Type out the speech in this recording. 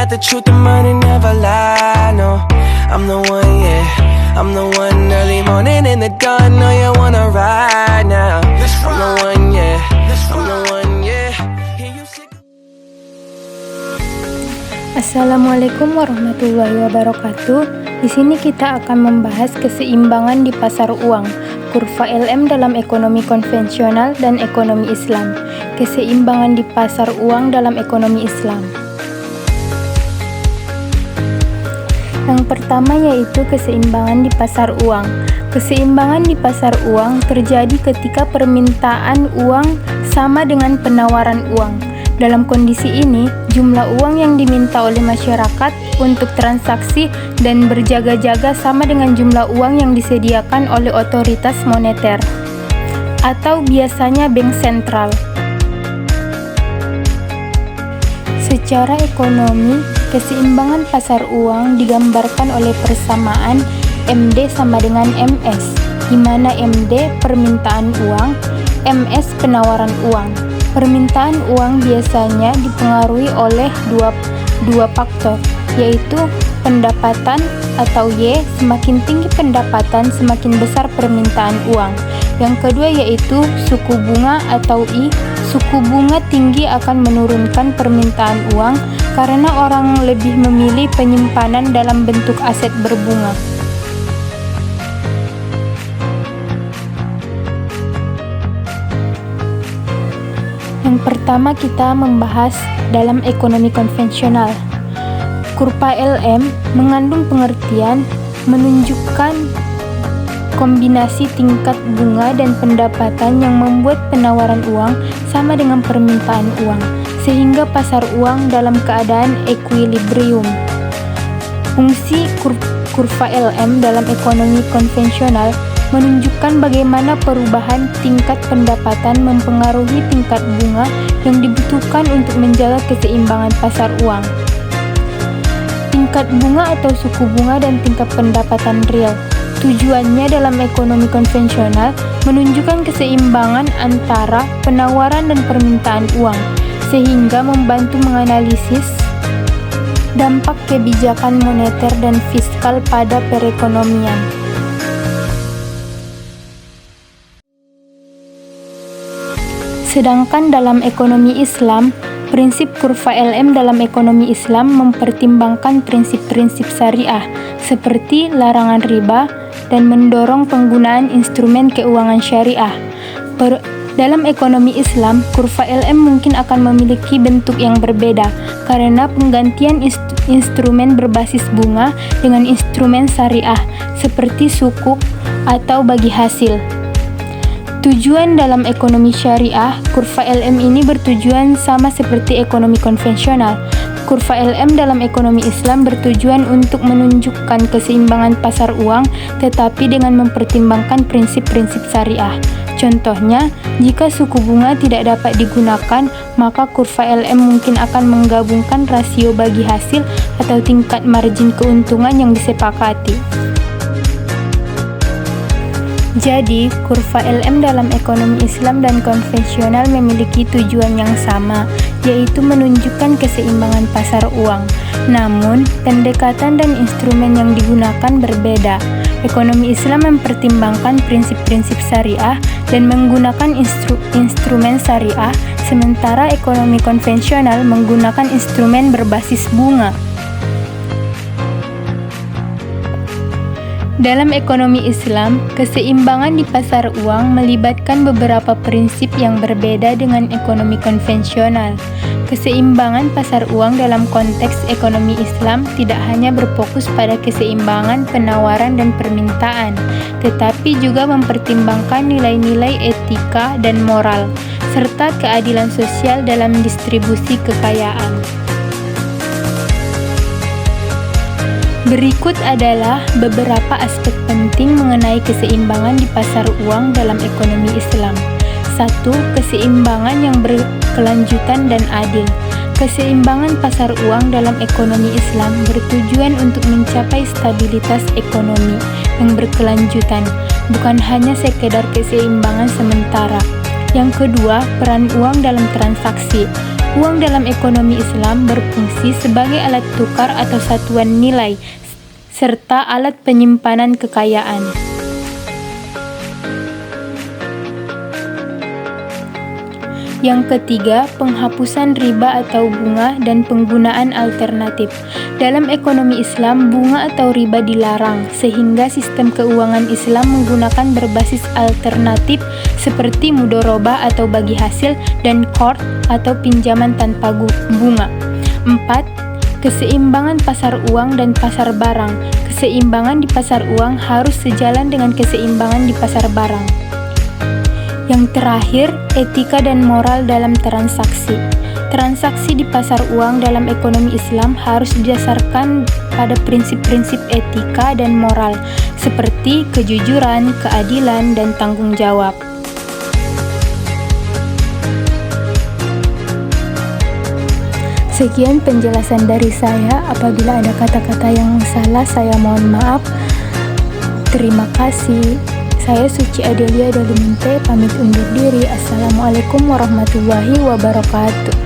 got the truth, the money never lie, no. I'm the one, yeah. I'm the one early morning in the dawn. Know you wanna ride now. I'm the one, yeah. I'm the one, yeah. Hear you sick. Assalamualaikum warahmatullahi wabarakatuh. Di sini kita akan membahas keseimbangan di pasar uang, kurva LM dalam ekonomi konvensional dan ekonomi Islam. Keseimbangan di pasar uang dalam ekonomi Islam. Yang pertama yaitu keseimbangan di pasar uang. Keseimbangan di pasar uang terjadi ketika permintaan uang sama dengan penawaran uang. Dalam kondisi ini, jumlah uang yang diminta oleh masyarakat untuk transaksi dan berjaga-jaga sama dengan jumlah uang yang disediakan oleh otoritas moneter atau biasanya bank sentral. Secara ekonomi, keseimbangan pasar uang digambarkan oleh persamaan MD sama dengan MS, di mana MD permintaan uang, MS penawaran uang. Permintaan uang biasanya dipengaruhi oleh dua faktor, yaitu pendapatan atau Y, semakin tinggi pendapatan semakin besar permintaan uang. Yang kedua yaitu suku bunga atau I, suku bunga tinggi akan menurunkan permintaan uang karena orang lebih memilih penyimpanan dalam bentuk aset berbunga. Yang pertama kita membahas dalam ekonomi konvensional. Kurva LM mengandung pengertian menunjukkan kombinasi tingkat bunga dan pendapatan yang membuat penawaran uang sama dengan permintaan uang, sehingga pasar uang dalam keadaan equilibrium. Fungsi kurva LM dalam ekonomi konvensional menunjukkan bagaimana perubahan tingkat pendapatan mempengaruhi tingkat bunga yang dibutuhkan untuk menjaga keseimbangan pasar uang. Tingkat bunga atau suku bunga dan tingkat pendapatan real. Tujuannya dalam ekonomi konvensional menunjukkan keseimbangan antara penawaran dan permintaan uang, sehingga membantu menganalisis dampak kebijakan moneter dan fiskal pada perekonomian. Sedangkan dalam ekonomi Islam, prinsip kurva LM dalam ekonomi Islam mempertimbangkan prinsip-prinsip syariah seperti larangan riba dan mendorong penggunaan instrumen keuangan syariah. Dalam ekonomi Islam, kurva LM mungkin akan memiliki bentuk yang berbeda karena penggantian instrumen berbasis bunga dengan instrumen syariah seperti sukuk atau bagi hasil. Tujuan dalam ekonomi syariah, kurva LM ini bertujuan sama seperti ekonomi konvensional. Kurva LM dalam ekonomi Islam bertujuan untuk menunjukkan keseimbangan pasar uang tetapi dengan mempertimbangkan prinsip-prinsip syariah. Contohnya, jika suku bunga tidak dapat digunakan, maka kurva LM mungkin akan menggabungkan rasio bagi hasil atau tingkat margin keuntungan yang disepakati. Jadi, kurva LM dalam ekonomi Islam dan konvensional memiliki tujuan yang sama, yaitu menunjukkan keseimbangan pasar uang. Namun, pendekatan dan instrumen yang digunakan berbeda. Ekonomi Islam mempertimbangkan prinsip-prinsip syariah dan menggunakan instrumen syariah, sementara ekonomi konvensional menggunakan instrumen berbasis bunga. Dalam ekonomi Islam, keseimbangan di pasar uang melibatkan beberapa prinsip yang berbeda dengan ekonomi konvensional. Keseimbangan pasar uang dalam konteks ekonomi Islam tidak hanya berfokus pada keseimbangan penawaran dan permintaan, tetapi juga mempertimbangkan nilai-nilai etika dan moral, serta keadilan sosial dalam distribusi kekayaan. Berikut adalah beberapa aspek penting mengenai keseimbangan di pasar uang dalam ekonomi Islam. 1. Keseimbangan yang berkelanjutan dan adil. Keseimbangan pasar uang dalam ekonomi Islam bertujuan untuk mencapai stabilitas ekonomi yang berkelanjutan, bukan hanya sekedar keseimbangan sementara. Yang kedua, peran uang dalam transaksi. Uang dalam ekonomi Islam berfungsi sebagai alat tukar atau satuan nilai, serta alat penyimpanan kekayaan. Yang ketiga, penghapusan riba atau bunga dan penggunaan alternatif. Dalam ekonomi Islam, bunga atau riba dilarang, sehingga sistem keuangan Islam menggunakan berbasis alternatif seperti mudorobah atau bagi hasil dan qard atau pinjaman tanpa bunga. 4. Keseimbangan pasar uang dan pasar barang. Keseimbangan di pasar uang harus sejalan dengan keseimbangan di pasar barang. Yang terakhir, etika dan moral dalam transaksi. Transaksi di pasar uang dalam ekonomi Islam harus didasarkan pada prinsip-prinsip etika dan moral, seperti kejujuran, keadilan, dan tanggung jawab. Sekian penjelasan dari saya. Apabila ada kata-kata yang salah, saya mohon maaf. Terima kasih. Saya Suci Adelia Dalumente, pamit undur diri. Assalamualaikum warahmatullahi wabarakatuh.